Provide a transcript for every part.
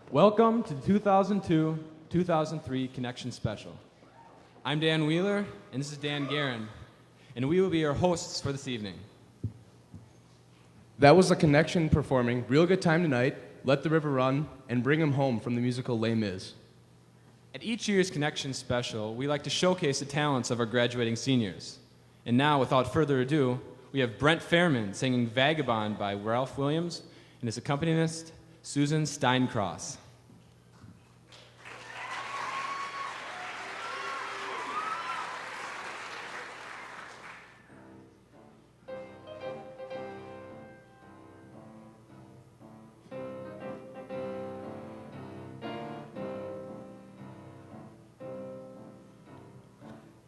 Welcome to the 2002-2003 Connection Special. I'm Dan Wheeler, and this is Dan Guerin, and we will be your hosts for this evening. That was the Connection performing Real Good Time Tonight, Let the River Run, and Bring 'Em Home from the musical Les Mis. At each year's Connection Special, we like to showcase the talents of our graduating seniors. And now, without further ado, we have Brent Fairman singing Vagabond by Ralph Williams and his accompanist, Susan Steincross.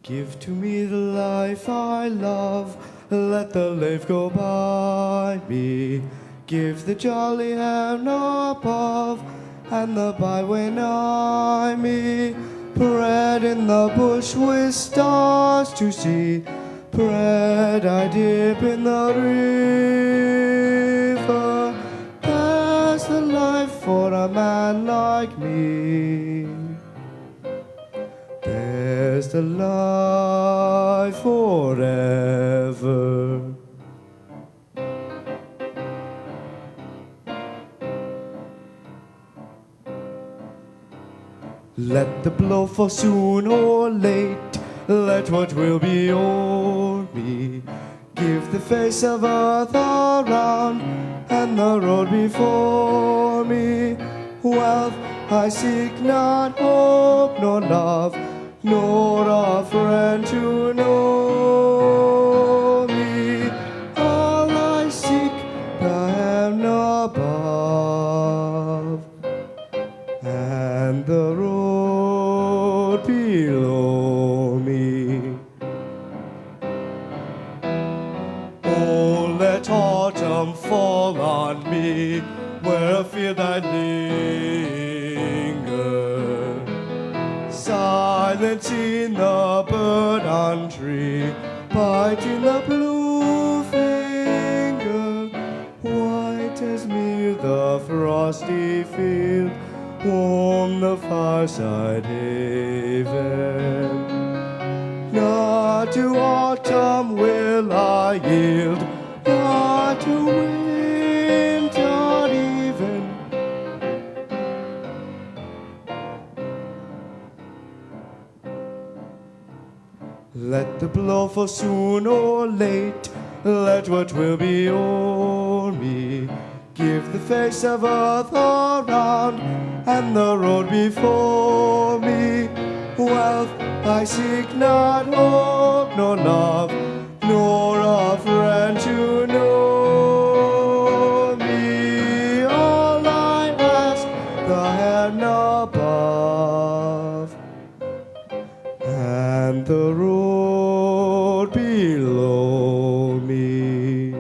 Give to me the life I love, let the life go by me. Give the jolly heaven above, and the byway nigh me. Bread in the bush with stars to see, bread I dip in the river. There's the life for a man like me. There's the life forever. Let the blow fall soon or late, let what will be o'er me. Give the face of earth around and the road before me. Wealth I seek not, hope nor love, nor a friend to know me. All I seek, the heaven above, and the road below me. Oh, let autumn fall on me, where afield I linger. Silence in the bird on tree, biting the blue finger. White as meal the frosty field, warm the fireside haven. Not to autumn will I yield, not to winter even. Let the blow fall soon or late, let what will be o'er me. Give the face of earth around and the road before me. Wealth I seek not, hope nor love, nor a friend to know me. All I ask, the heaven above, and the road below me.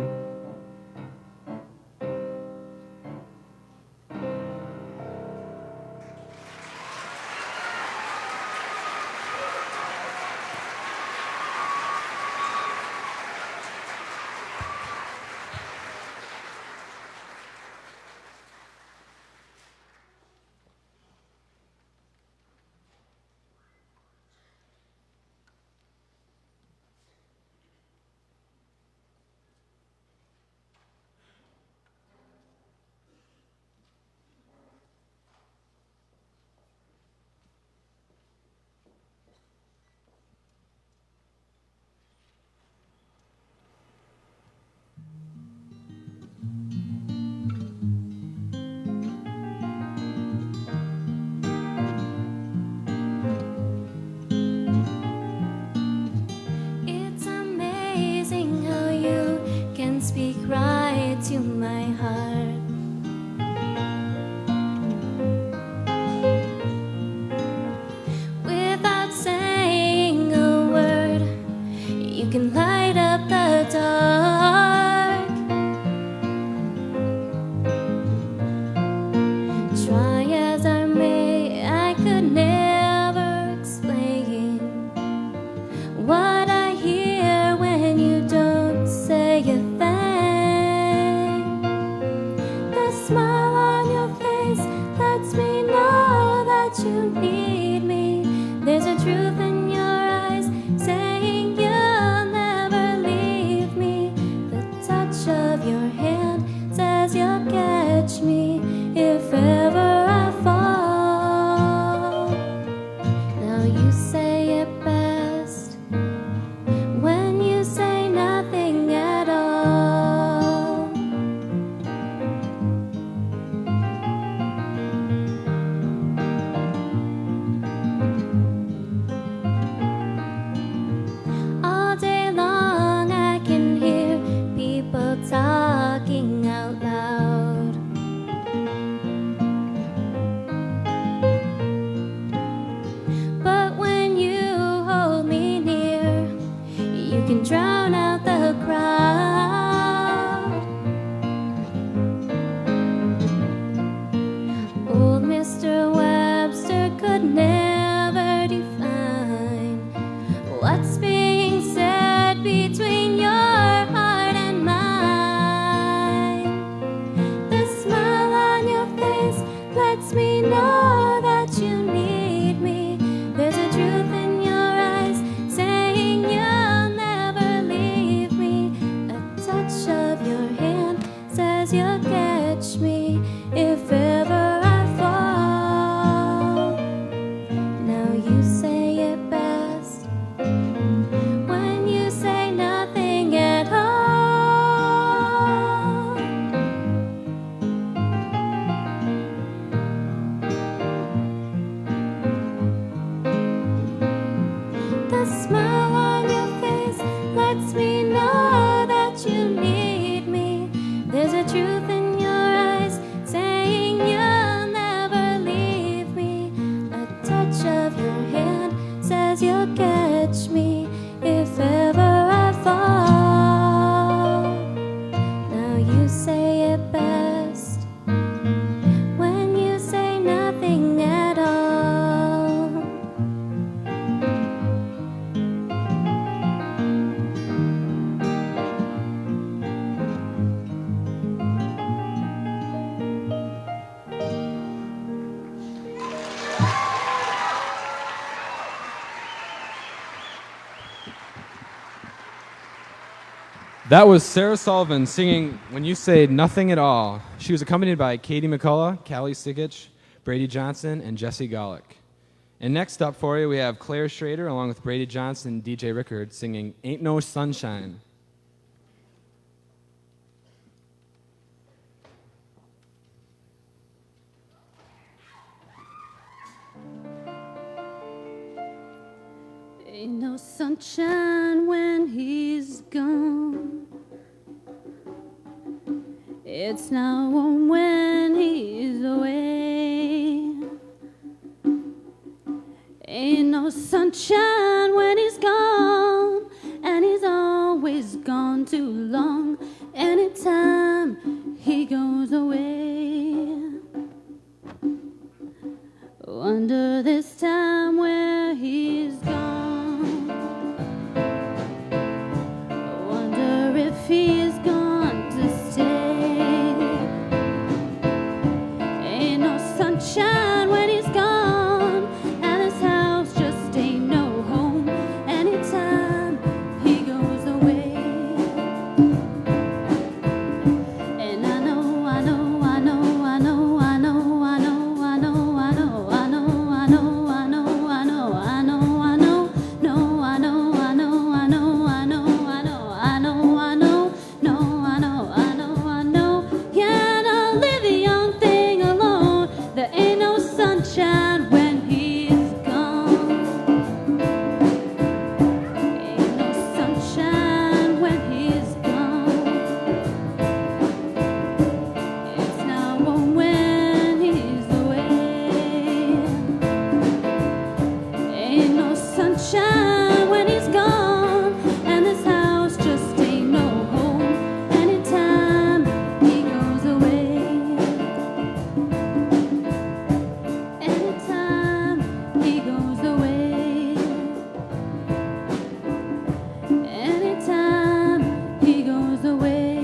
It's amazing how you can speak right to my heart. Without saying a word, you can light up the dark. Try as I may, I could never explain what I hear when you don't say a thing. The smile on your face lets me know that you need me. There's a truth in your eyes saying you'll never leave me. The touch of your hand says you'll catch me if ever I fall. Now you say it best when you say nothing at all. All day long I can hear people talking out loud. But when you hold me near, you can drown out the crowd. Old Mr. Webster could never define what's being said between your heart and mine. The smile on your face lets me know that you need me. There's a truth in your eyes saying you'll never leave me. A touch of your hand says you'll catch me if ever I fall. That was Sarah Sullivan singing When You Say Nothing at All. She was accompanied by Katie McCullough, Callie Sikich, Brady Johnson, and Jesse Golick. And next up for you, we have Claire Schrader along with Brady Johnson and DJ Rickard singing Ain't No Sunshine. Ain't no sunshine when he's gone. It's not warm when he's away. Ain't no sunshine when he's gone, and he's always gone too long. Anytime he goes away, wonder this time where he's gone. Wonder if he's gone to stay. Ain't no sunshine when he's gone, and his house just ain't no home. Anytime he goes away, and I know, I know, I know, I know, I know, I know, I know, I know, I know, I know, I know, I know, I know, I know, no, I know, I know, I know, I know, I know, I know, I know, no, I know, I know, I know. Yeah, don't leave the young thing alone. There ain't no sunshine when he's gone. Ain't no sunshine when he's gone. It's not warm when he's away. Ain't no sunshine when he's gone, and this house just ain't no home. Anytime he goes away, anytime he goes away, anytime he goes away,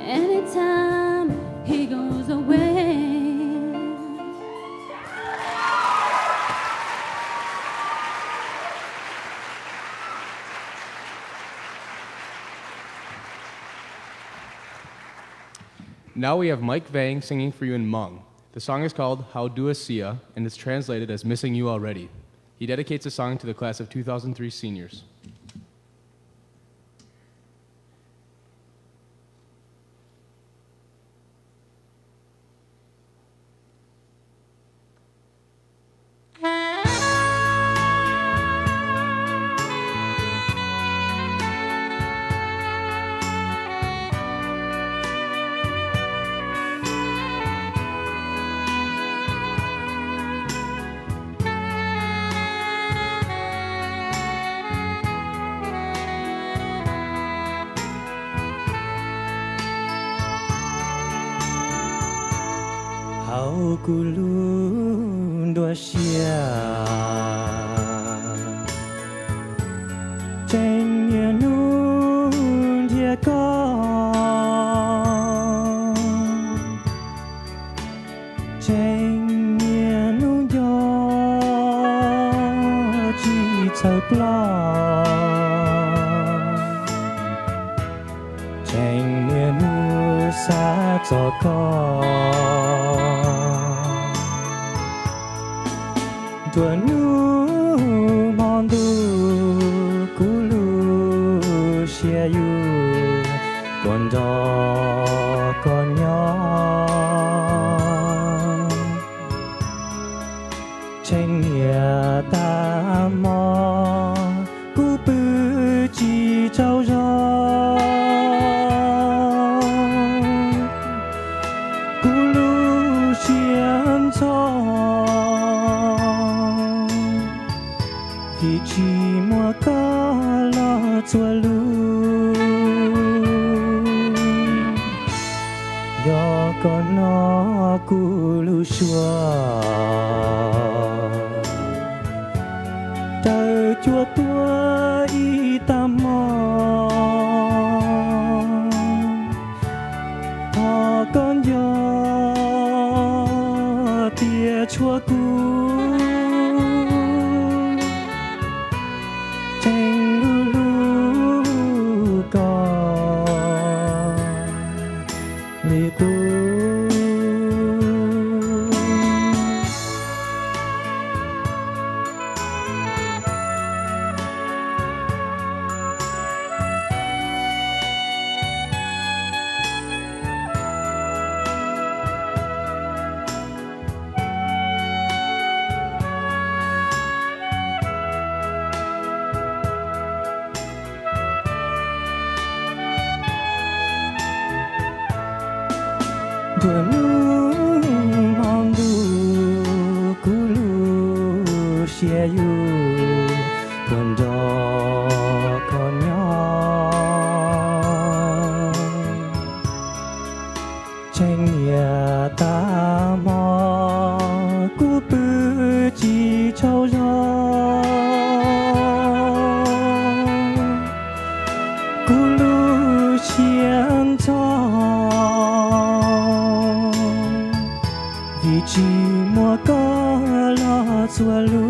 anytime he goes away. Now we have Mike Vang singing for you in Hmong. The song is called How Do I See Ya, and it's translated as Missing You Already. He dedicates the song to the class of 2003 seniors. Hau kulun dua sia Trên nhà nun dia con Trên nhà nun gió chỉ thâu plo Trên nhà nu xa cho con Tua nu mon du kulu xia yu con gió con nhỏ trên nhà ta mò cú bự chỉ trâu gió kulu xiên cho Khi chỉ mua có lo chua lu Do con nó cu lu xua Trời chua tua y ta mò Họ con gió tia chua cu Chanh lu lu Gunung Hondu Kulu Siayu Pondok Konyong Cheng ya ta mo Ku pu chi chou zhong Kulu xiang chong Vì chỉ mua có lo chùa lu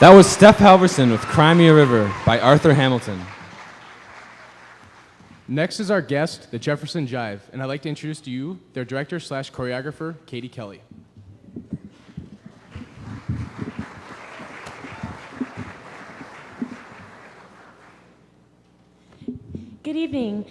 That was Steph Halverson with Cry Me a River by Arthur Hamilton. Next is our guest, the Jefferson Jive, and I'd like to introduce to you their director/choreographer, Katie Kelly. Good evening.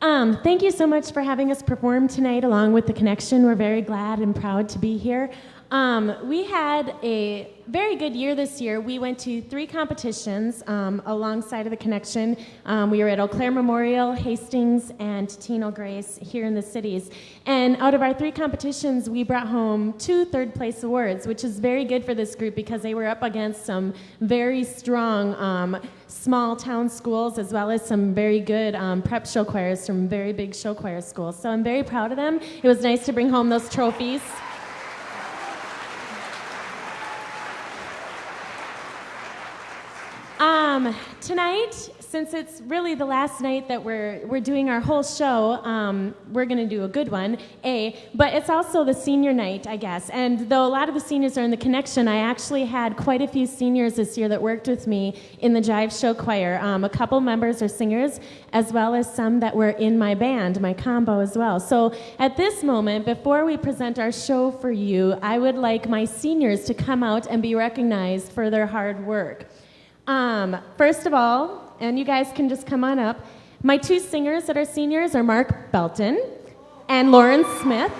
Thank you so much for having us perform tonight along with The Connection. We're very glad and proud to be here. We had a very good year this year. We went to 3 competitions alongside of The Connection. We were at Eau Claire Memorial, Hastings, and Tino Grace here in the cities. And out of our 3 competitions, we brought home 2 third-place awards, which is very good for this group because they were up against some very strong small-town schools as well as some very good prep show choirs from very big show choir schools. So I'm very proud of them. It was nice to bring home those trophies. Tonight, since it's really the last night that we're doing our whole show, we're going to do a good one, but it's also the senior night, I guess. And though a lot of the seniors are in the Connection, I actually had quite a few seniors this year that worked with me in the Jive Show Choir. A couple members are singers, as well as some that were in my band, my combo as well. So at this moment, before we present our show for you, I would like my seniors to come out and be recognized for their hard work. First of all, and you guys can just come on up, my two singers that are seniors are Mark Belton and Lauren Smith.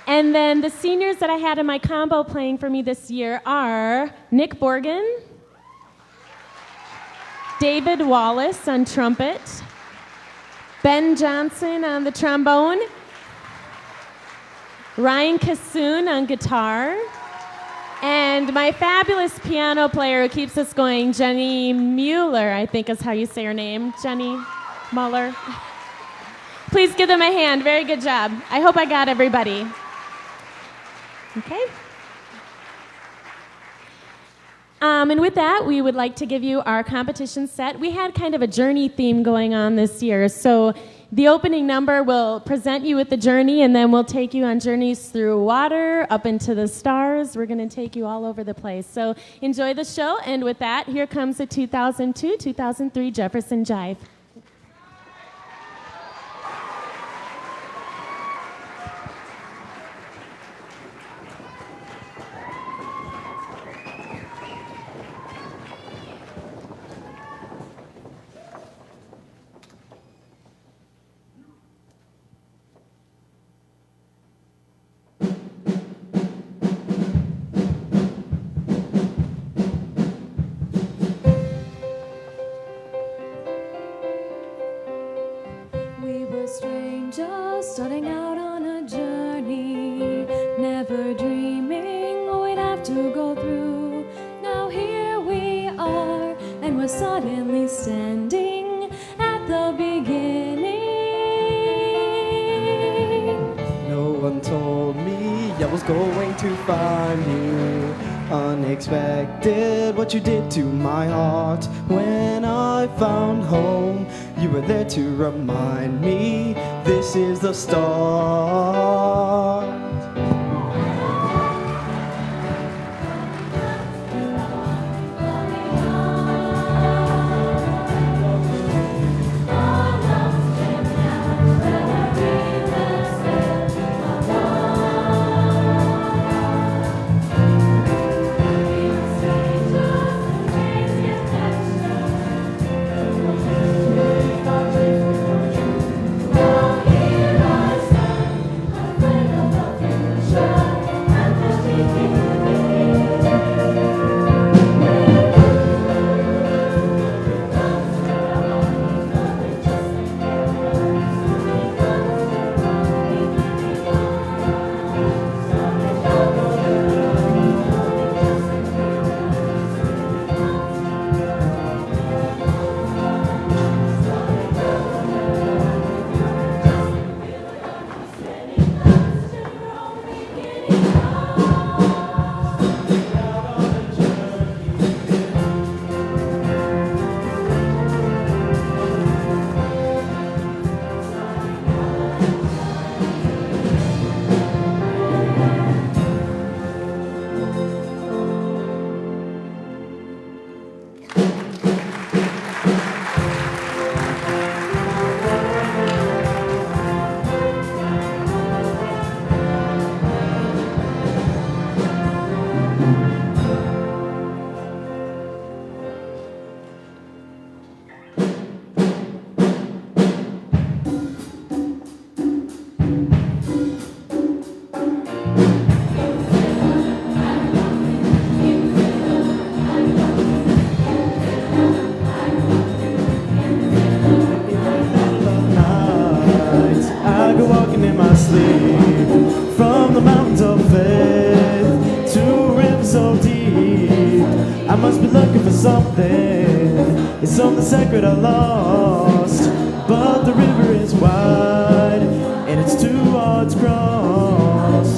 And then the seniors that I had in my combo playing for me this year are Nick Borgen, David Wallace on trumpet, Ben Johnson on the trombone, Ryan Kassoon on guitar, and my fabulous piano player who keeps us going, Jenny Mueller, I think is how you say her name. Jenny Mueller. Please give them a hand. Very good job. I hope I got everybody. Okay. And with that, we would like to give you our competition set. We had kind of a journey theme going on this year, so the opening number will present you with the journey, and then we'll take you on journeys through water, up into the stars. We're going to take you all over the place. So enjoy the show, and with that, here comes the 2002-2003 Jefferson Jive. Starting out on a journey, never dreaming we'd have to go through. Now here we are, and we're suddenly standing at the beginning. No one told me I was going to find you. Unexpected what you did to my heart. When I found home, you were there to remind me this is the start. From the mountains of faith to rivers so deep, I must be looking for something. It's something sacred I lost, but the river is wide and it's too hard to cross.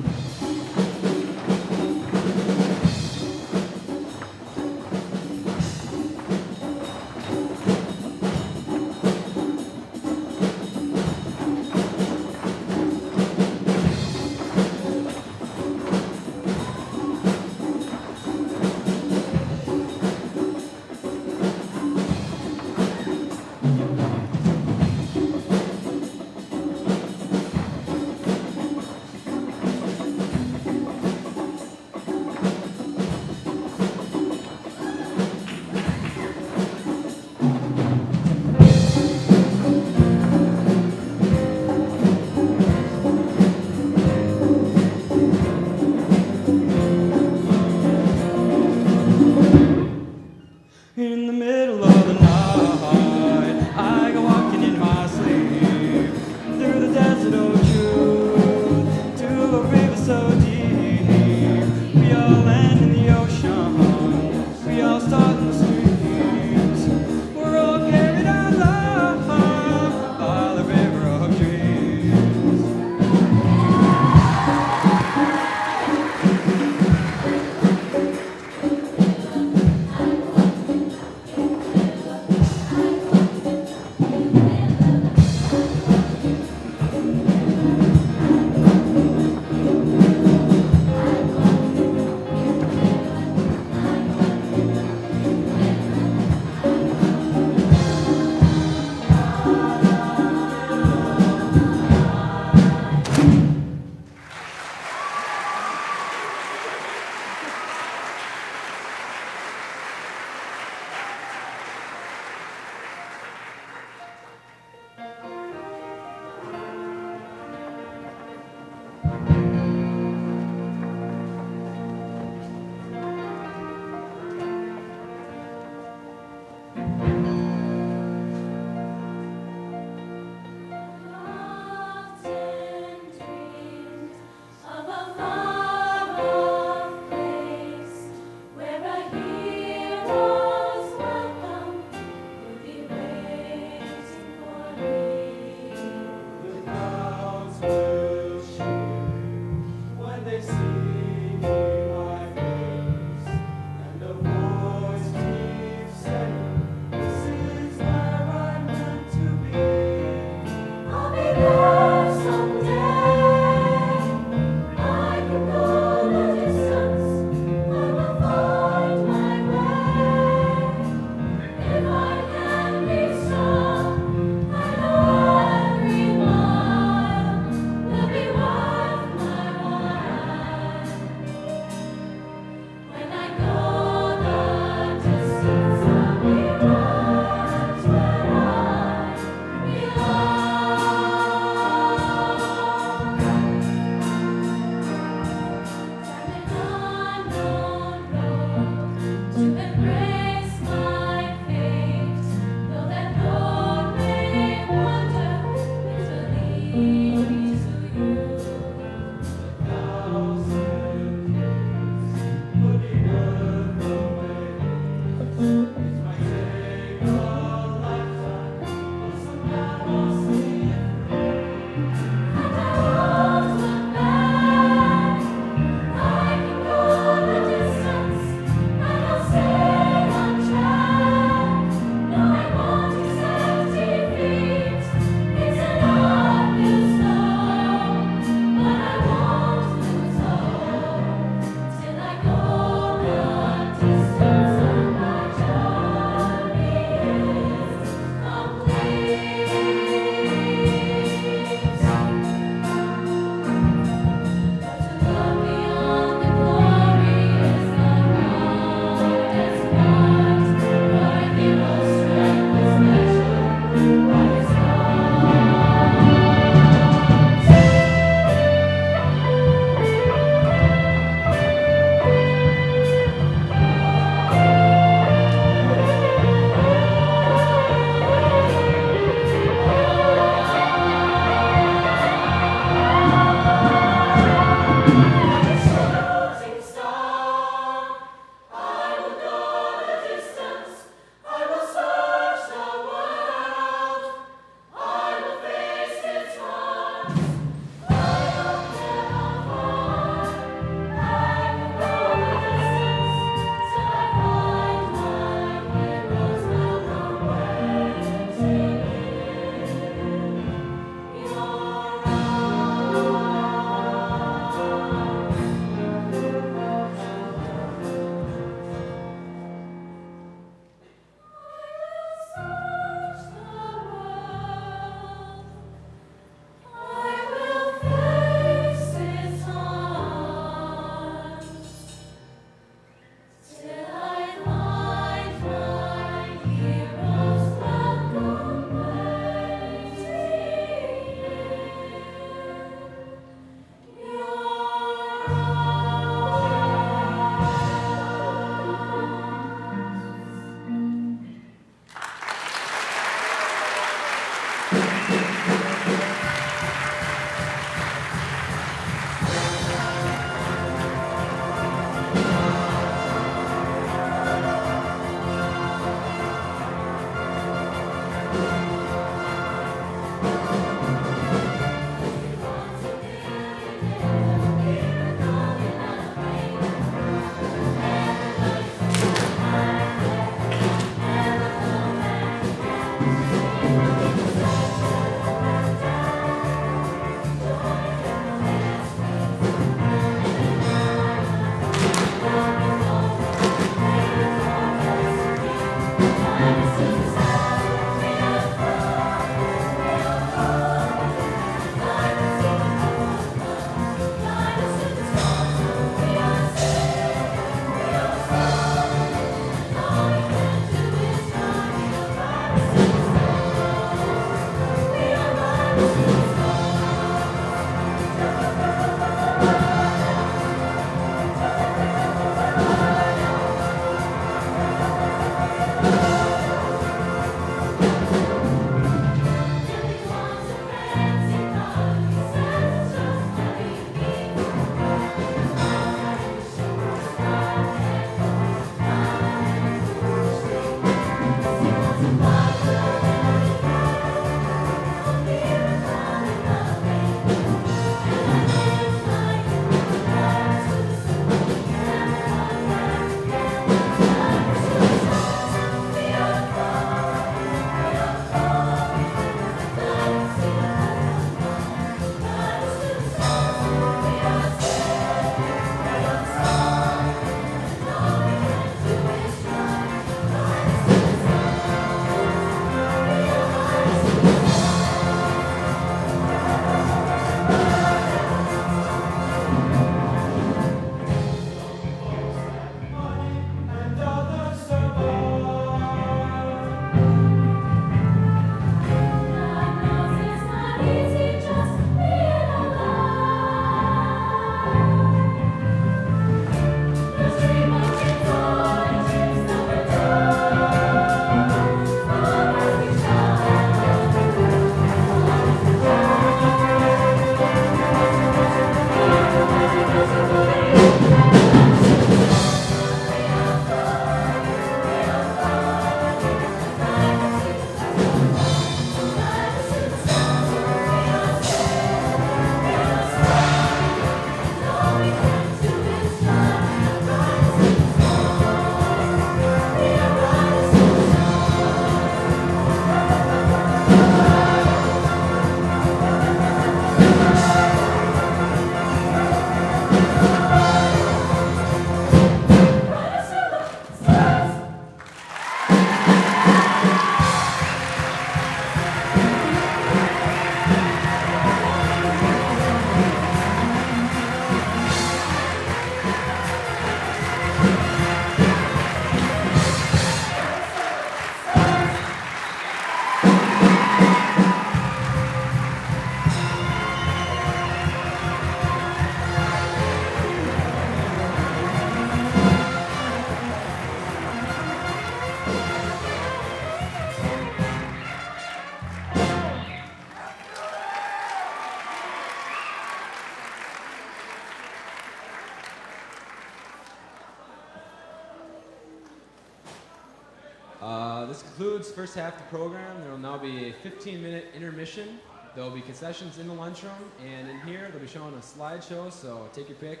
This concludes first half of the program. There will now be a 15-minute intermission. There will be concessions in the lunchroom, and in here they'll be showing a slideshow, so take your pick.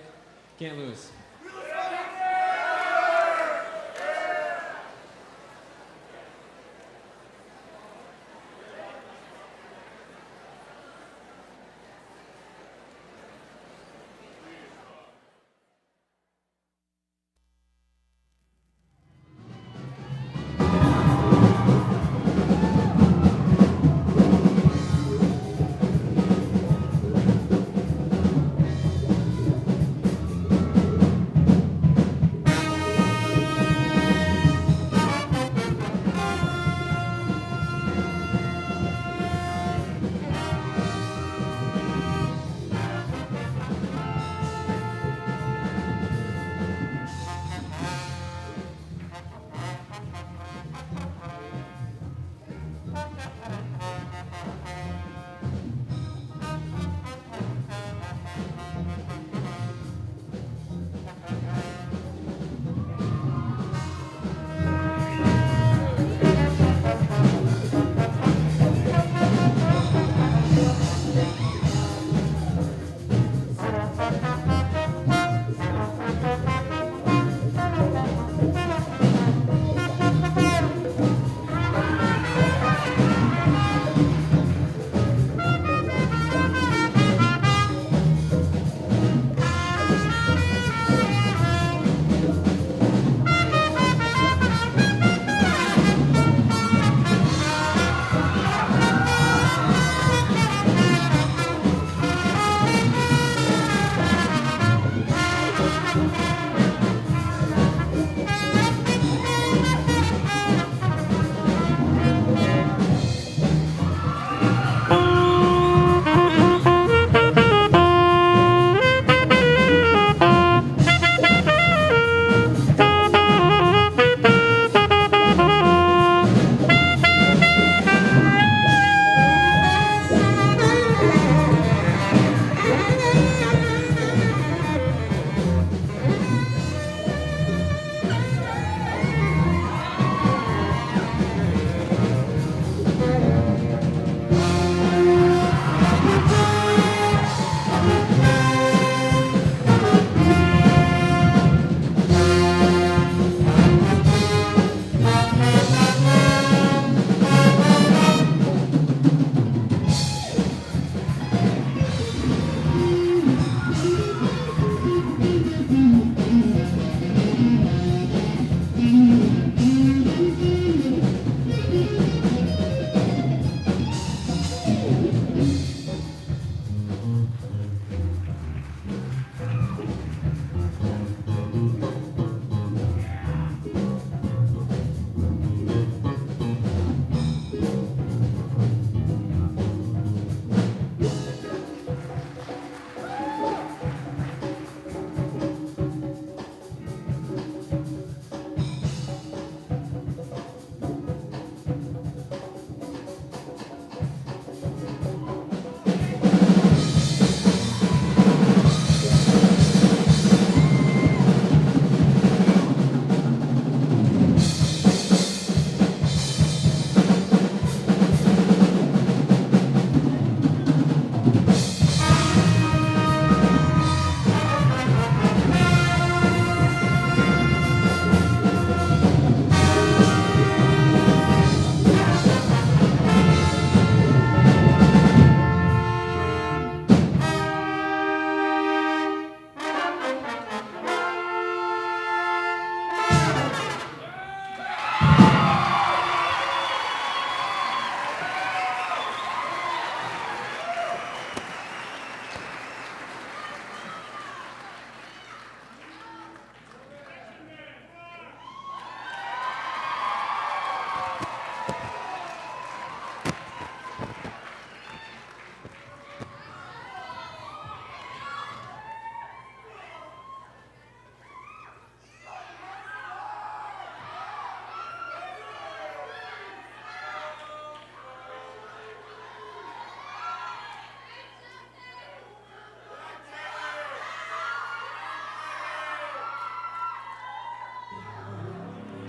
Can't lose.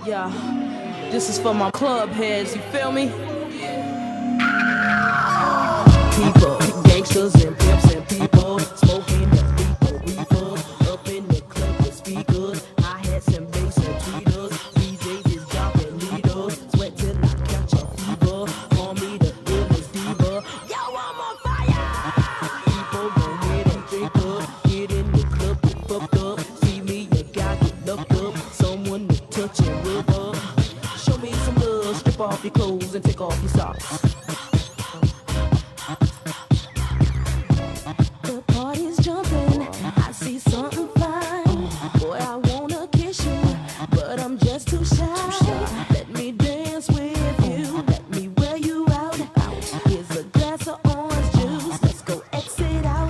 Yeah. This is for my club heads, you feel me? People, gangsters and pimps and people smoking the reefer up in the club with speakers. Hi-hats and bass and tweeters. DJs is dropping leaders. Sweat till I catch a fever. Call me the illest diva. Yo, I'm on fire! People gon' hit and drink up. Get in the club, get fucked up. See me, you got get looked up. Someone to touch and rub up. Show me some love, strip off your clothes and take off your socks. The party's jumping, I see something fine. Boy, I wanna kiss you, but I'm just too shy. Let me dance with you, let me wear you out. Here's a glass of orange juice, let's go exit out.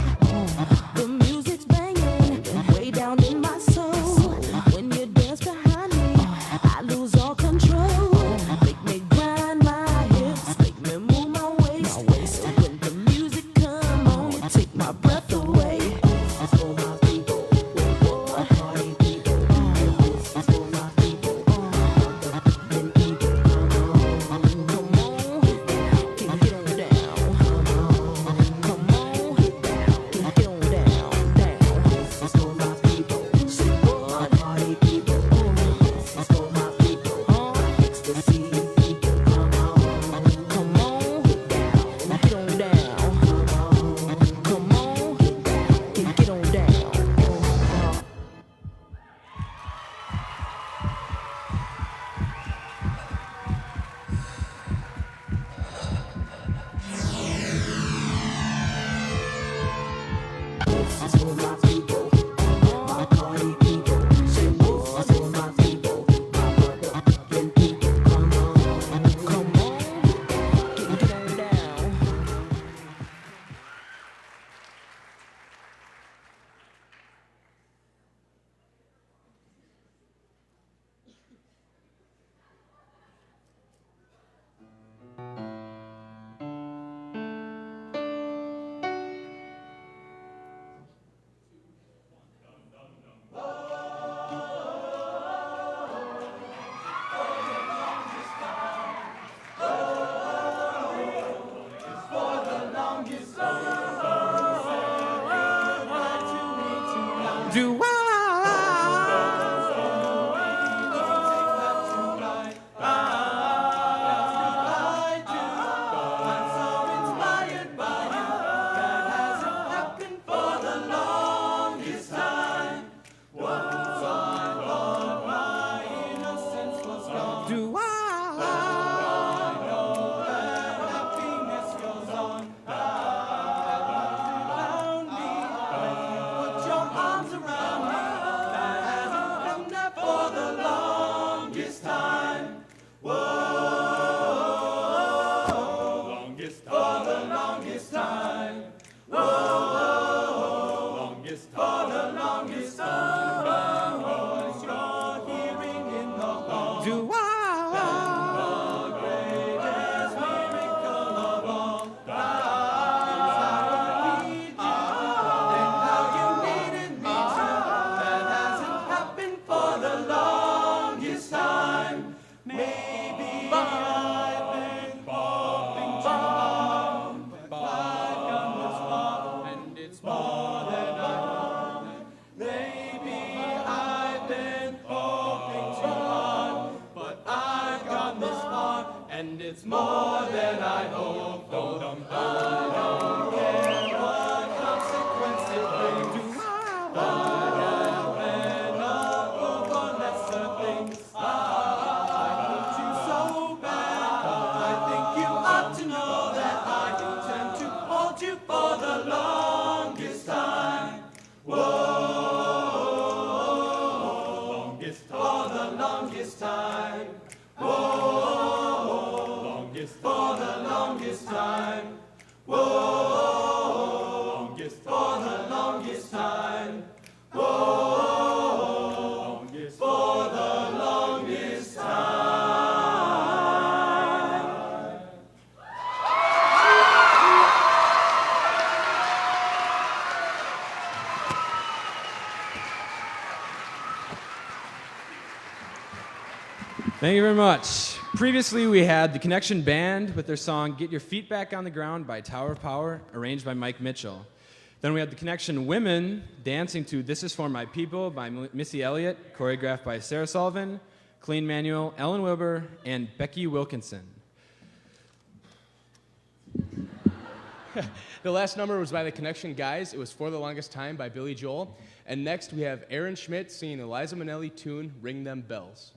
The music's banging, way down in my soul. When you dance behind me, I lose all control. Make me grind my hips, make me move my waist. So when the music come on, it take my breath away. This is for my people, my party people. This is for my people, the people. Come on, get on down. Come on, get on down. This is for my people. Say what? Party people. This is for my people. Ecstasy people. Come on, get on down. Come on, get on down. This is for my people, my party people. Say what? This is for my people, my motherfucking people. Come on, get on down. Do and it's more than I hoped. I don't care what consequence it brings. I have been up for lesser things. I hurt you so bad. I think you ought to know that I intend to hold you for the longest time. For the longest time. For the longest time. For the longest time. For the longest time. Thank you very much. Previously, we had the Connection Band with their song Get Your Feet Back on the Ground by Tower of Power, arranged by Mike Mitchell. Then we had the Connection Women dancing to This Is For My People by Missy Elliott, choreographed by Sarah Sullivan, Colleen Manuel, Ellen Wilbur, and Becky Wilkinson. The last number was by the Connection Guys. It was For the Longest Time by Billy Joel. And next we have Aaron Schmidt singing Eliza Minnelli tune, Ring Them Bells.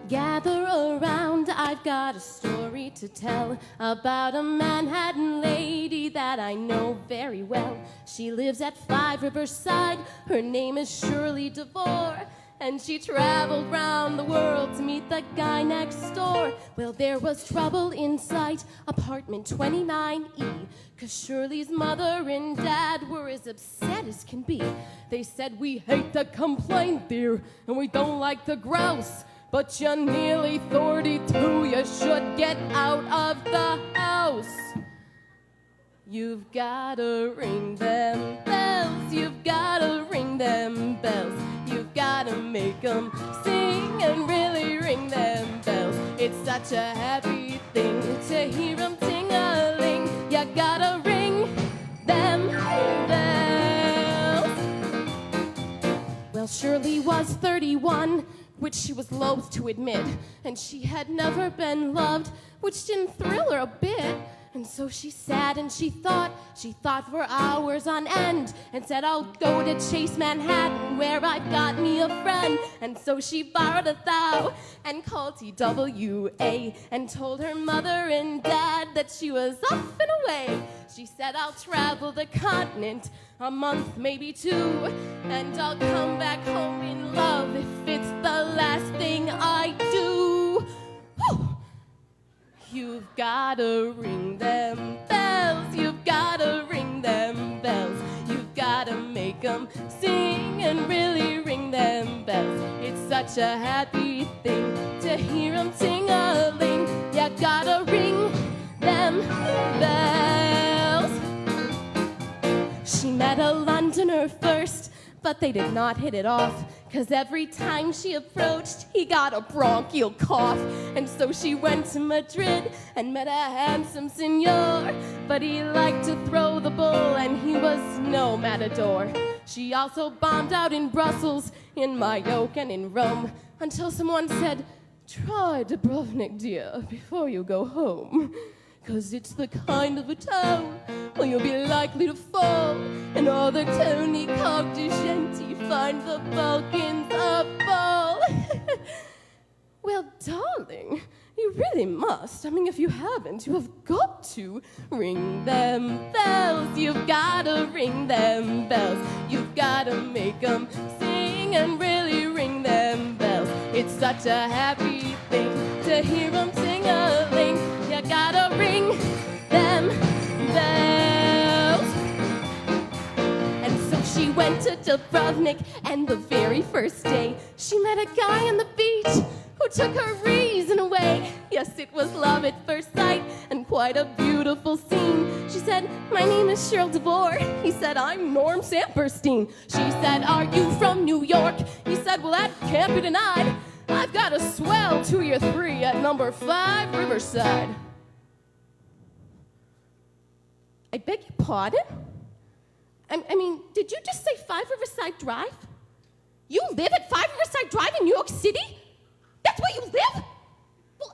Gather around, I've got a story to tell about a Manhattan lady that I know very well. She lives at 5 Riverside, her name is Shirley DeVore, and she traveled round the world to meet the guy next door. Well, there was trouble in sight, apartment 29E, 'cause Shirley's mother and dad were as upset as can be. They said, "We hate the complaint there, and we don't like the grouse. But you're nearly 32, you should get out of the house. You've gotta ring them bells, you've gotta ring them bells. You've gotta make them sing and really ring them bells. It's such a happy thing to hear them ting-a-ling. You gotta ring them bells." Well, Shirley was 31, which she was loath to admit, and she had never been loved, which didn't thrill her a bit. And so she sat and she thought for hours on end, and said, "I'll go to Chase Manhattan where I've got me a friend." And so she borrowed $1,000 and called TWA and told her mother and dad that she was off and away. She said, "I'll travel the continent, a month, maybe 2, and I'll come back home in love if it's the last thing I do." Whew. You've gotta ring them bells, you've gotta ring them bells. You've gotta make them sing and really ring them bells. It's such a happy thing to hear them ting-a-ling. You gotta ring them bells. She met a Londoner first, but they did not hit it off, 'cause every time she approached, he got a bronchial cough. And so she went to Madrid and met a handsome senor, but he liked to throw the bull and he was no matador. She also bombed out in Brussels, in Majorca and in Rome, until someone said, "Try Dubrovnik, dear, before you go home. 'Cause it's the kind of a town where you'll be likely to fall, and all the Tony Cogdigenti find the Balkans a ball." Well, darling, you really must. I mean, if you haven't, you have got to ring them bells. You've gotta ring them bells. You've gotta make them sing and really ring them bells. It's such a happy thing to hear them sing-a-ling. You gotta ring them bells. And so she went to Dubrovnik, and the very first day she met a guy on the beach who took her reason away. Yes, it was love at first sight, and quite a beautiful scene. She said, "My name is Cheryl DeVore." He said, "I'm Norm Samperstein." She said, "Are you from New York?" He said, "Well, that can't be denied. I've got a swell 2-3 at number 5 Riverside." I beg your pardon? I mean, did you just say 5 Riverside Drive? You live at 5 Riverside Drive in New York City? That's where you live? Well,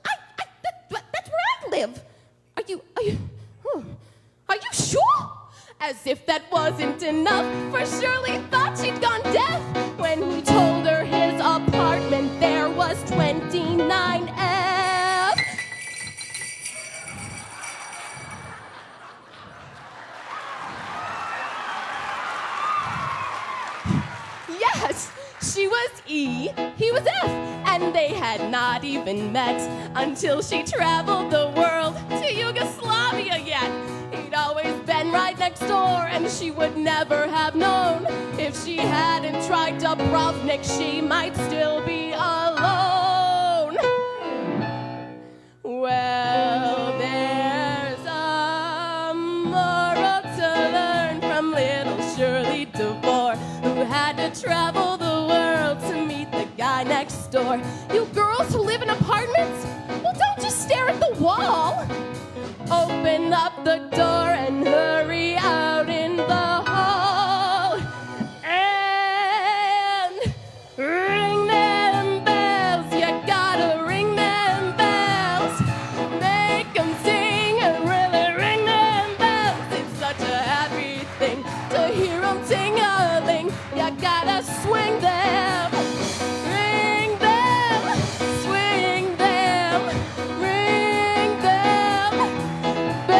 that's where I live. Are you sure? As if that wasn't enough, for Shirley thought she'd gone deaf when he told her his apartment there was 29F. Yes, she was E, he was F, and they had not even met until she traveled the world to Yugoslavia yet. He'd always been right next door, and she would never have known. If she hadn't tried Dubrovnik, she might still be alone. Well, there's a travel the world to meet the guy next door. You girls who live in apartments, well, don't just stare at the wall. Open up the door and hurry out in the hall. And ring them bells, you gotta ring them bells. Make them sing and really ring them bells. It's such a happy thing to hear them ting-a-ling. You gotta swing them, ring them, swing them, ring them bells.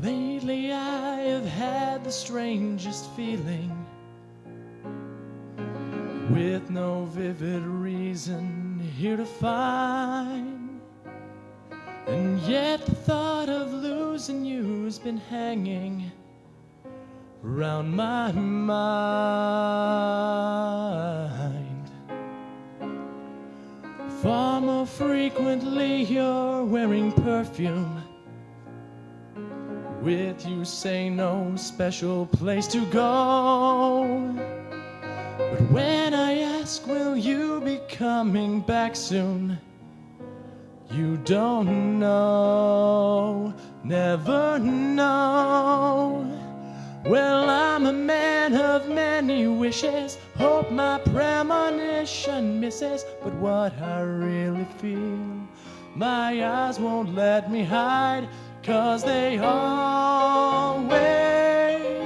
Lately I have had the strangest feeling, with no vivid reason here to find. And yet the thought of losing you's been hanging around my mind. Far more frequently you're wearing perfume. With you say no special place to go. But when I ask, will you be coming back soon? You don't know, never know. Well, I'm a man of many wishes, hope my premonition misses. But what I really feel, my eyes won't let me hide, 'cause they always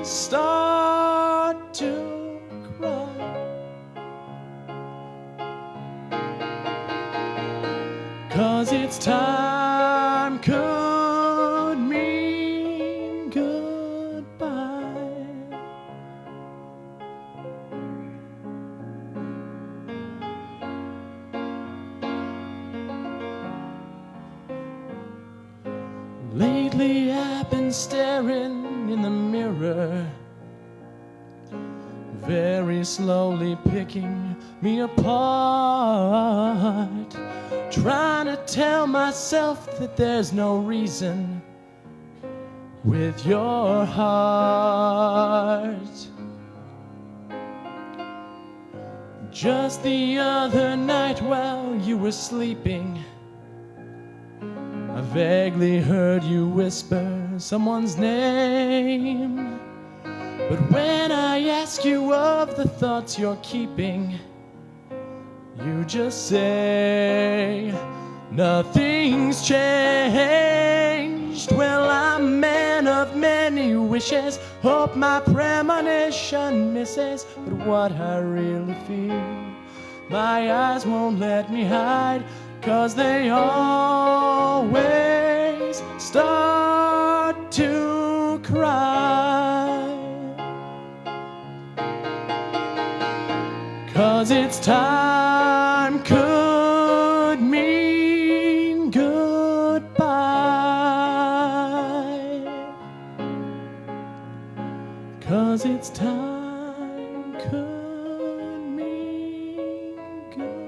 start to cry. 'Cause it's time could mean goodbye. Lately I've been staring in the mirror, very slowly picking me apart, trying to tell myself that there's no reason with your heart. Just the other night while you were sleeping, I vaguely heard you whisper someone's name. But when I ask you of the thoughts you're keeping, you just say nothing's changed. Well, I'm a man of many wishes, hope my premonition misses. But what I really feel, my eyes won't let me hide, 'cause they always start to cry. 'Cause it's time could mean goodbye. 'Cause it's time could mean goodbye.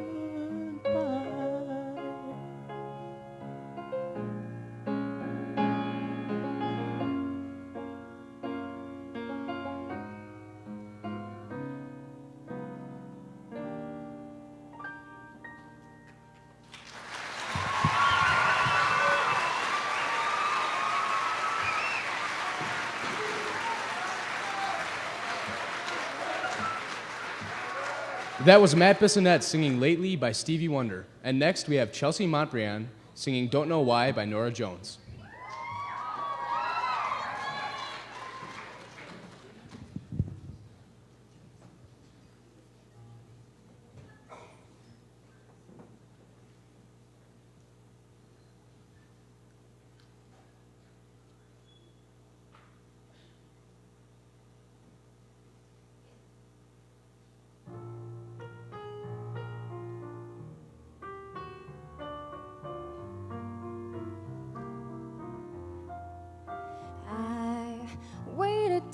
That was Matt Bissonette singing Lately by Stevie Wonder. And next we have Chelsea Montbriand singing Don't Know Why by Nora Jones.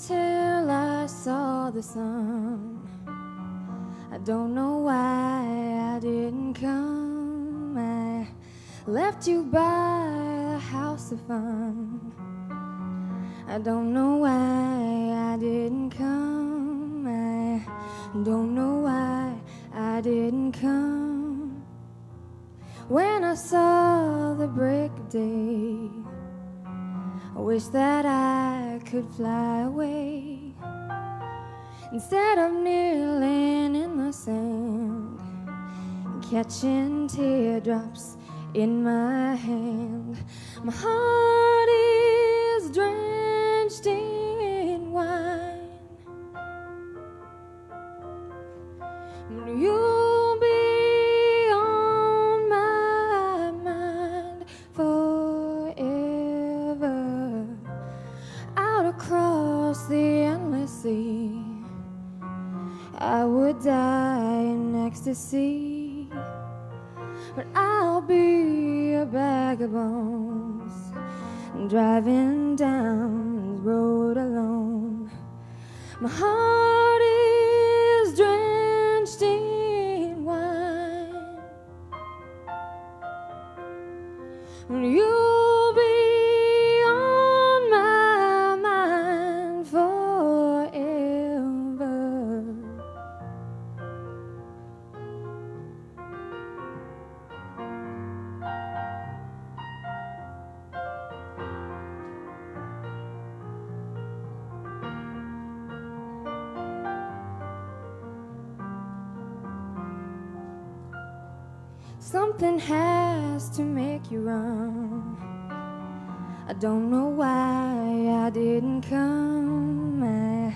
Till I saw the sun. I don't know why I didn't come. I left you by the house of fun. I don't know why I didn't come. I don't know why I didn't come. When I saw the break of day, I wish that I could fly away instead of kneeling in the sand and catching teardrops in my hand. My heart is drenched in wine. You'll be on my mind forever. Out across the endless sea, I would die in ecstasy, but I'll be a bag of bones driving down the road alone. My heart is drenched in wine. You'll be on my mind forever. Something has to make you run. I don't know why I didn't come. I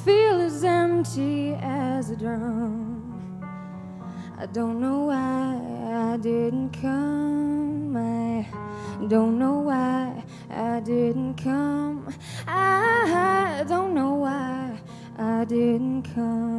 feel as empty as a drum. I don't know why I didn't come. I don't know why I didn't come. I don't know why I didn't come.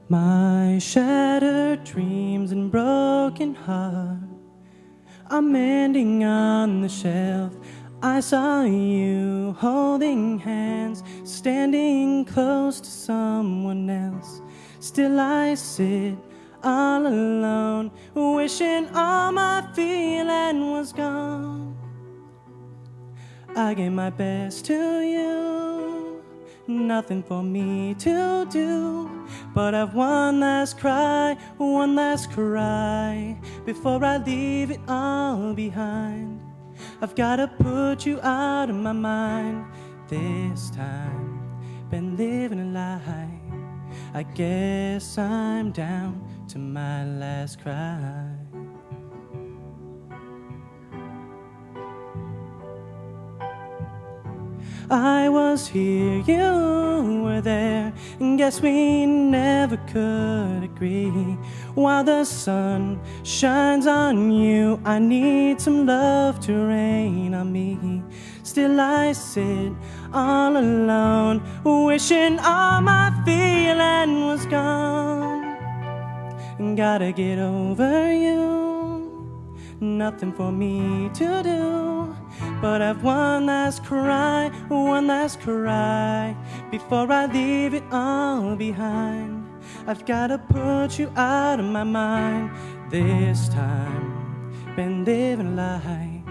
My shattered dreams and broken heart are mending on the shelf. I saw you holding hands, standing close to someone else. Still I sit all alone, wishing all my feeling was gone. I gave my best to you, nothing for me to do, but I've one last cry before I leave it all behind. I've gotta put you out of my mind this time. Been living a lie. I guess I'm down to my last cry. I was here, you were there, and guess we never could agree. While the sun shines on you, I need some love to rain on me. Still I sit all alone, wishing all my feeling was gone. Gotta get over you, nothing for me to do but have one last cry before I leave it all behind. I've gotta put you out of my mind this time. Been living a lie,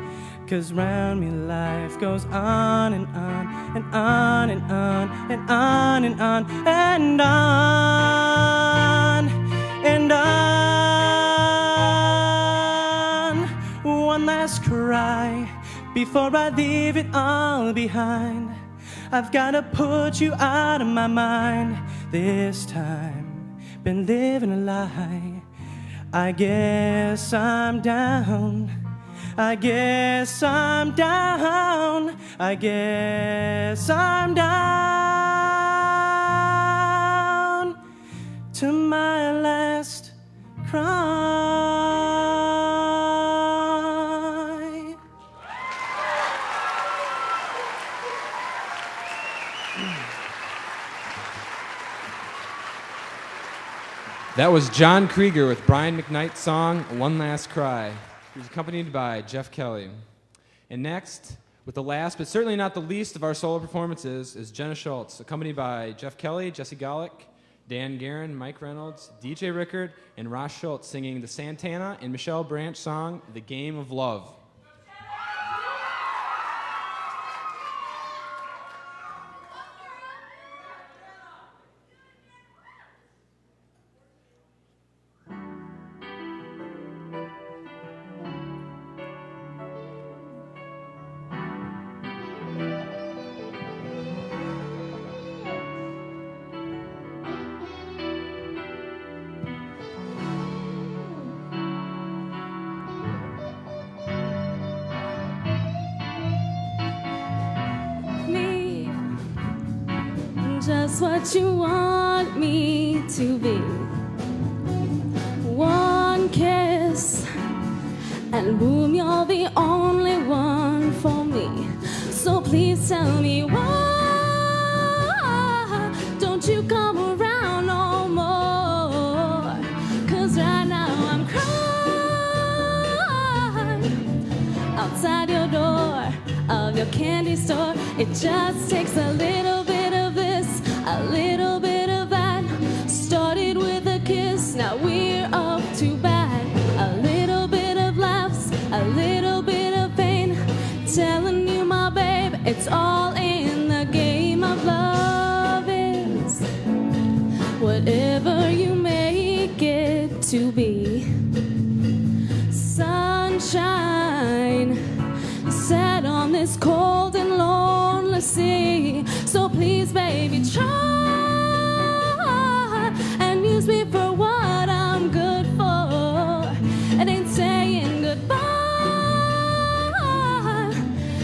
'cause round me life goes on and on and on and on and on and on and on and on. One last cry before I leave it all behind. I've gotta put you out of my mind this time. Been living a lie. I guess I'm down. I guess I'm down. I guess I'm down to my last cry. That was John Krieger with Brian McKnight's song, One Last Cry. He was accompanied by Jeff Kelly. And next, with the last but certainly not the least of our solo performances, is Jenna Schultz, accompanied by Jeff Kelly, Jesse Golick, Dan Guerin, Mike Reynolds, DJ Rickard, and Ross Schultz singing the Santana and Michelle Branch song, The Game of Love. Just what you want me to be. One kiss, and boom, you're the only one for me. So please tell me why don't you come around no more? 'Cause right now I'm crying outside your door of your candy store. It just takes a little bit of this, a little bit of that. Started with a kiss, now we're up to bat. A little bit of laughs, a little bit of pain. Telling you, my babe, it's all in the game of love. Is whatever you make it to be. Sunshine set on this cold and lonely sea. So please, baby, try and use me for what I'm good for. It ain't saying goodbye.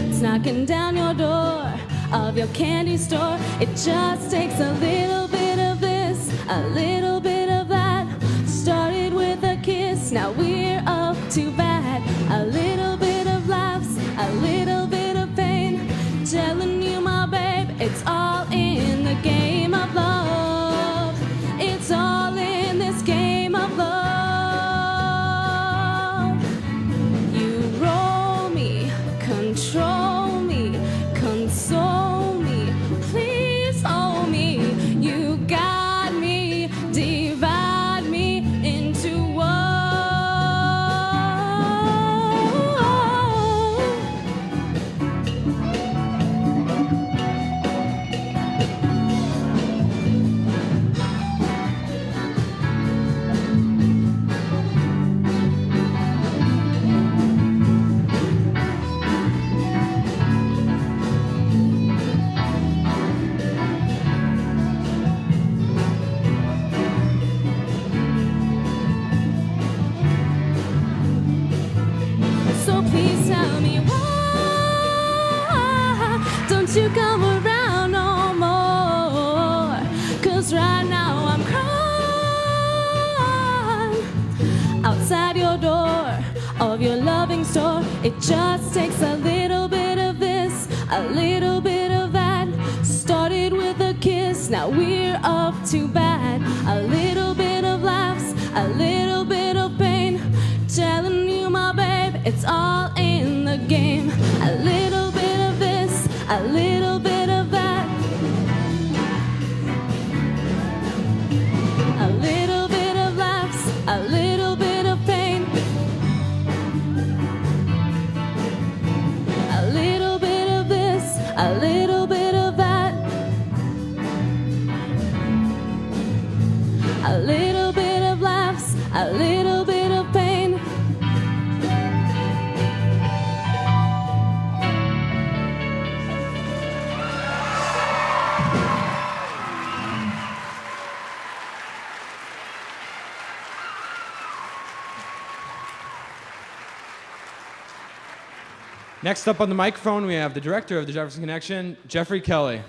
It's knocking down your door of your candy store. It just takes a little bit of this, a little bit of that. Started with a kiss, now we're up to bat. A little bit of laughs, a little bit of pain. Telling you, my babe, it's all in the game of love. It's all in this game of love. You roll me, control me, console me, please hold me. You got me, divide me into one. outside your door of your loving store. It just takes a little bit of this, a little bit of that. Started with a kiss, now we're up to bat. A little bit of laughs, a little bit of pain. Telling you, my babe, it's all in the game. A little bit of this, a little bit of that. A little bit of laughs, a little bit of pain. A little bit of this, a little bit of that. A little bit of laughs, a little bit of pain. Next up on the microphone, we have the director of the Jefferson Connection, Jeffrey Kelly.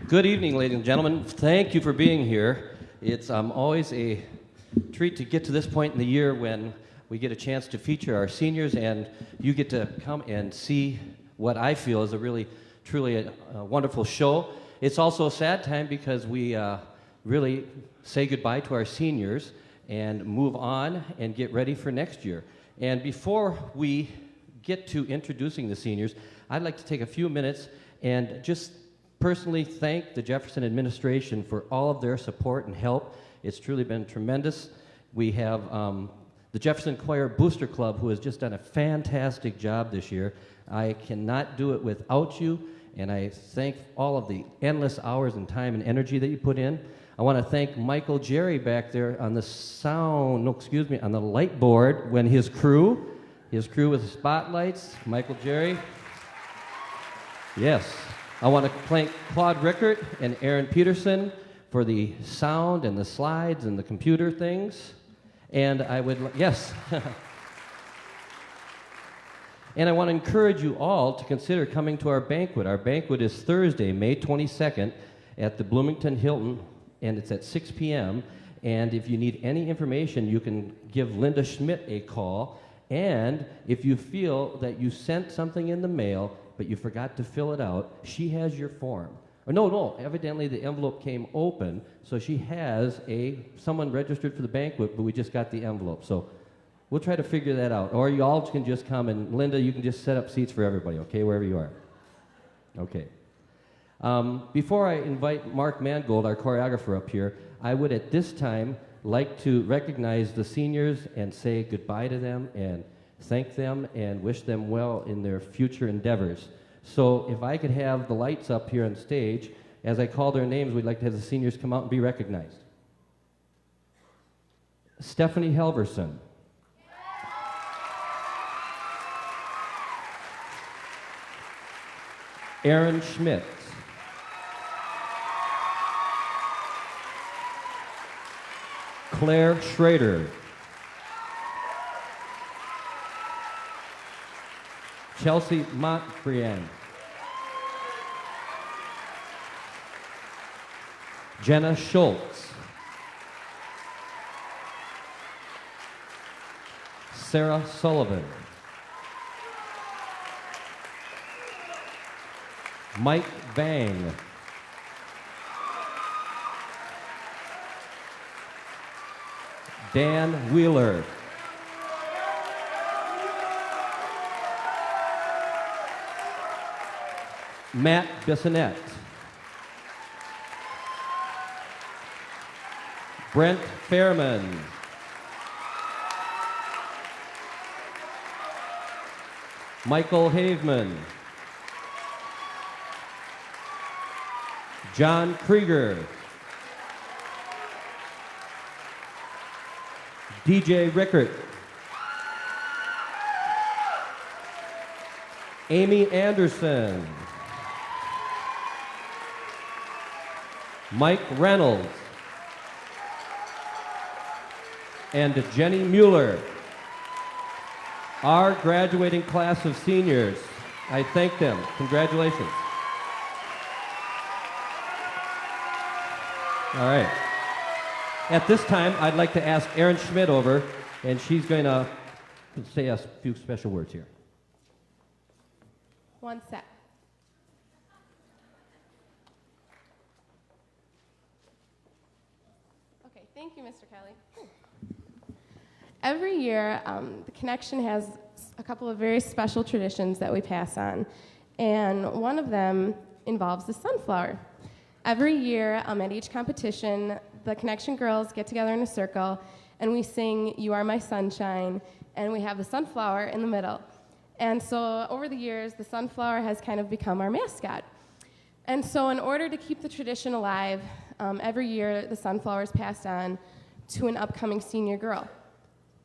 Good evening, ladies and gentlemen. Thank you for being here. It's always a treat to get to this point in the year when we get a chance to feature our seniors, and you get to come and see what I feel is a really, truly a wonderful show. It's also a sad time because we really say goodbye to our seniors and move on and get ready for next year. And before we get to introducing the seniors, I'd like to take a few minutes and just personally thank the Jefferson administration for all of their support and help. It's truly been tremendous. We have the Jefferson Choir Booster Club, who has just done a fantastic job this year. I cannot do it without you, and I thank all of the endless hours and time and energy that you put in. I want to thank Michael Jerry back there on the on the light board when his crew with the spotlights, Michael Jerry. Yes. I want to thank Claude Rickert and Aaron Peterson for the sound and the slides and the computer things. And I would, yes. And I want to encourage you all to consider coming to our banquet. Our banquet is Thursday, May 22nd at the Bloomington Hilton, and it's at 6 p.m. And if you need any information, you can give Linda Schmidt a call. And if you feel that you sent something in the mail, but you forgot to fill it out, she has your form. Or no, evidently the envelope came open, so she has someone registered for the banquet, but we just got the envelope. So we'll try to figure that out. Or you all can just come, and Linda, you can just set up seats for everybody, okay, wherever you are. Okay. Before I invite Mark Mangold, our choreographer, up here, I would at this time like to recognize the seniors and say goodbye to them and thank them and wish them well in their future endeavors. So if I could have the lights up here on stage, as I call their names, we'd like to have the seniors come out and be recognized. Stephanie Helverson. Aaron Schmidt. Claire Schrader. Chelsea Montbriand. Jenna Schultz. Sarah Sullivan. Mike Vang. Dan Wheeler. Matt Bissonette. Brent Fairman. Michael Haveman. John Krieger. DJ Rickert. Amy Anderson. Mike Reynolds. And Jenny Mueller. Our graduating class of seniors. I thank them. Congratulations. All right. At this time, I'd like to ask Erin Schmidt over, and she's going to say a few special words here. One sec. Okay, thank you, Mr. Kelly. Every year, the Connection has a couple of very special traditions that we pass on, and one of them involves the sunflower. Every year, at each competition, the Connection girls get together in a circle, and we sing "You Are My Sunshine," and we have the sunflower in the middle. And so over the years, the sunflower has kind of become our mascot. And so in order to keep the tradition alive, every year the sunflower is passed on to an upcoming senior girl.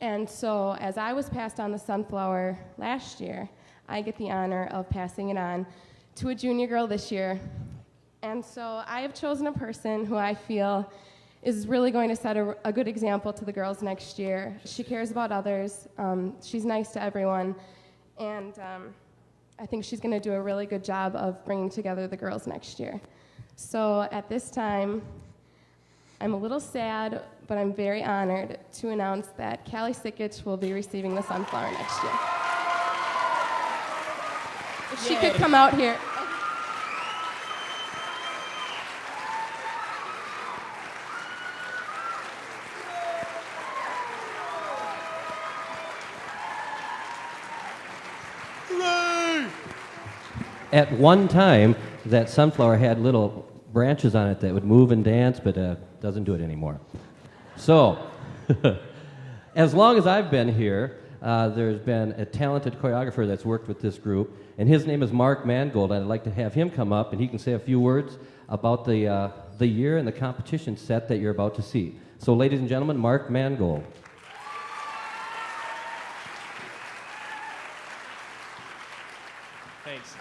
And so as I was passed on the sunflower last year, I get the honor of passing it on to a junior girl this year. And so I have chosen a person who I feel is really going to set a good example to the girls next year. She cares about others, she's nice to everyone, and I think she's going to do a really good job of bringing together the girls next year. So at this time, I'm a little sad, but I'm very honored to announce that Callie Sikich will be receiving the sunflower next year. If she could come out here. At one time, that sunflower had little branches on it that would move and dance, but doesn't do it anymore. So, as long as I've been here, there's been a talented choreographer that's worked with this group, and his name is Mark Mangold. I'd like to have him come up, and he can say a few words about the year and the competition set that you're about to see. So, ladies and gentlemen, Mark Mangold. Thanks.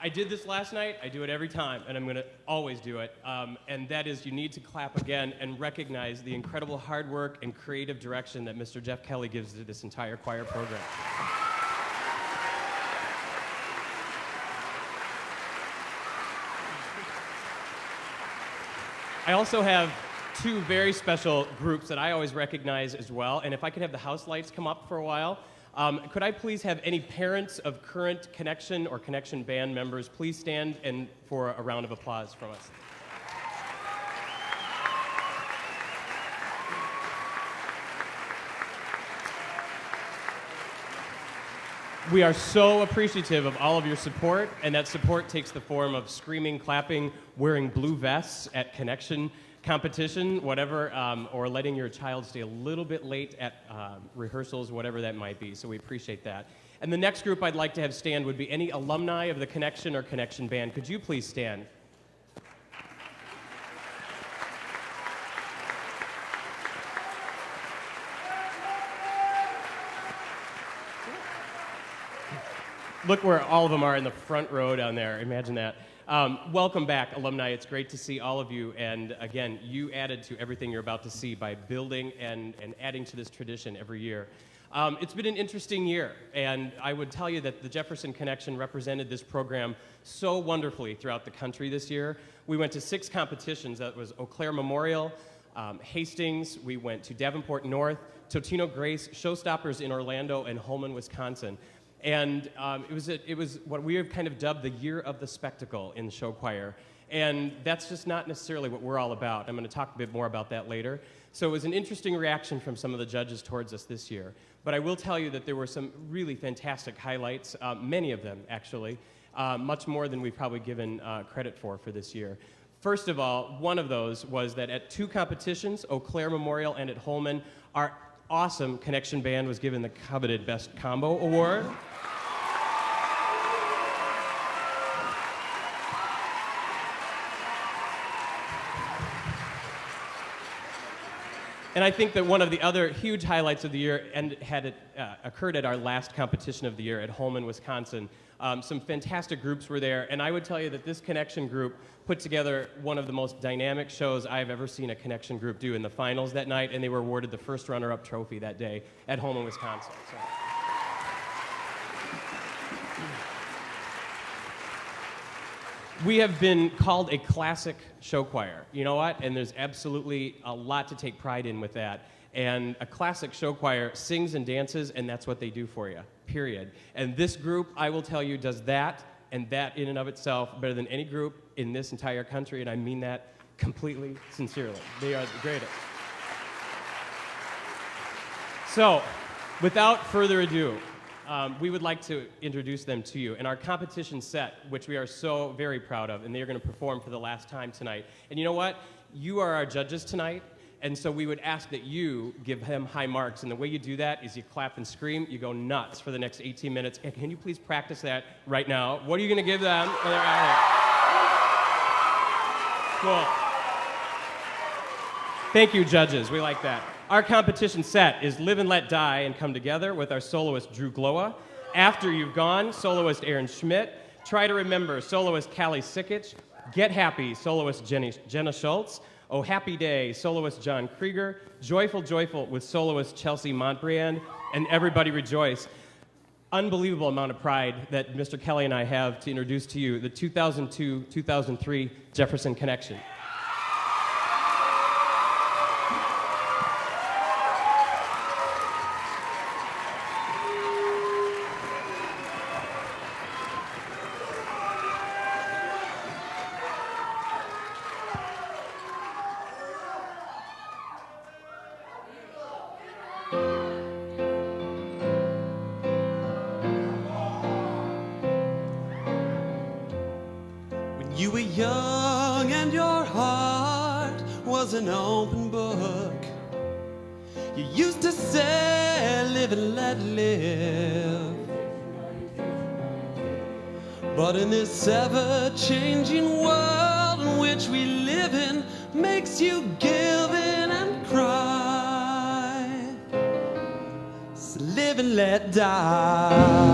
I did this last night. I do it every time, and I'm going to always do it. And that is, you need to clap again and recognize the incredible hard work and creative direction that Mr. Jeff Kelly gives to this entire choir program. I also have two very special groups that I always recognize as well. And if I could have the house lights come up for a while. Could I please have any parents of current Connection or Connection band members please stand and for a round of applause from us. We are so appreciative of all of your support, and that support takes the form of screaming, clapping, wearing blue vests at Connection competition, whatever, or letting your child stay a little bit late at rehearsals, whatever that might be. So we appreciate that. And the next group I'd like to have stand would be any alumni of the Connection or Connection band. Could you please stand? Look where all of them are in the front row down there. Imagine that. Welcome back, alumni. It's great to see all of you. And again, you added to everything you're about to see by building and adding to this tradition every year. It's been an interesting year, and I would tell you that the Jefferson Connection represented this program so wonderfully throughout the country this year. We went to 6 competitions. That was Eau Claire Memorial, Hastings, we went to Davenport North, Totino Grace, Showstoppers in Orlando, and Holman, Wisconsin. And it was what we have kind of dubbed the year of the spectacle in the show choir. And that's just not necessarily what we're all about. I'm going to talk a bit more about that later. So it was an interesting reaction from some of the judges towards us this year. But I will tell you that there were some really fantastic highlights, many of them actually, much more than we've probably given credit for this year. First of all, one of those was that at 2 competitions, Eau Claire Memorial and at Holman, our awesome Connection band was given the coveted Best Combo Award. And I think that one of the other huge highlights of the year had occurred at our last competition of the year at Holman, Wisconsin. Some fantastic groups were there, and I would tell you that this Connection group put together one of the most dynamic shows I've ever seen a Connection group do in the finals that night, and they were awarded the first runner-up trophy that day at Holman, Wisconsin. So. We have been called a classic show choir. You know what? And there's absolutely a lot to take pride in with that. And a classic show choir sings and dances, and that's what they do for you, period. And this group, I will tell you, does that and that in and of itself better than any group in this entire country, and I mean that completely sincerely. They are the greatest. So, without further ado, we would like to introduce them to you. And our competition set, which we are so very proud of, and they are going to perform for the last time tonight. And you know what? You are our judges tonight, and so we would ask that you give them high marks. And the way you do that is you clap and scream. You go nuts for the next 18 minutes. And can you please practice that right now? What are you going to give them when they're out here? Cool. Thank you, judges. We like that. Our competition set is Live and Let Die and Come Together with our soloist Drew Glowa. After You've Gone, soloist Aaron Schmidt. Try to Remember, soloist Callie Sickich. Get Happy, soloist Jenna Schultz. Oh Happy Day, soloist John Krieger. Joyful Joyful with soloist Chelsea Montbriand. And Everybody Rejoice. Unbelievable amount of pride that Mr. Kelly and I have to introduce to you the 2002-2003 Jefferson Connection. You were young and your heart was an open book. You used to say, live and let live. But in this ever-changing world in which we live in, makes you give in and cry. So live and let die.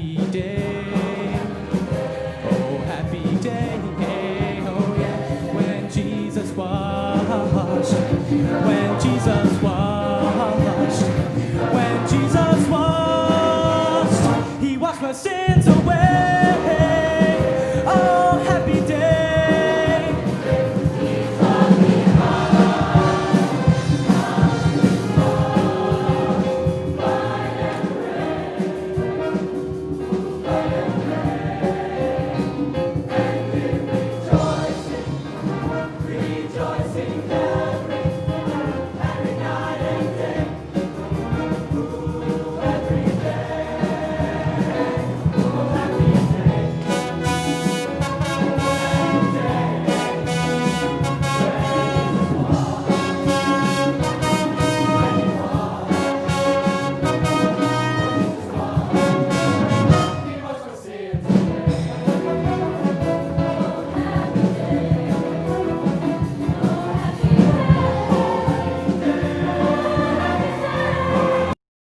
happy day. Oh, happy day. Oh, yeah. When Jesus washed. When Jesus washed. When Jesus washed. He washed my sins.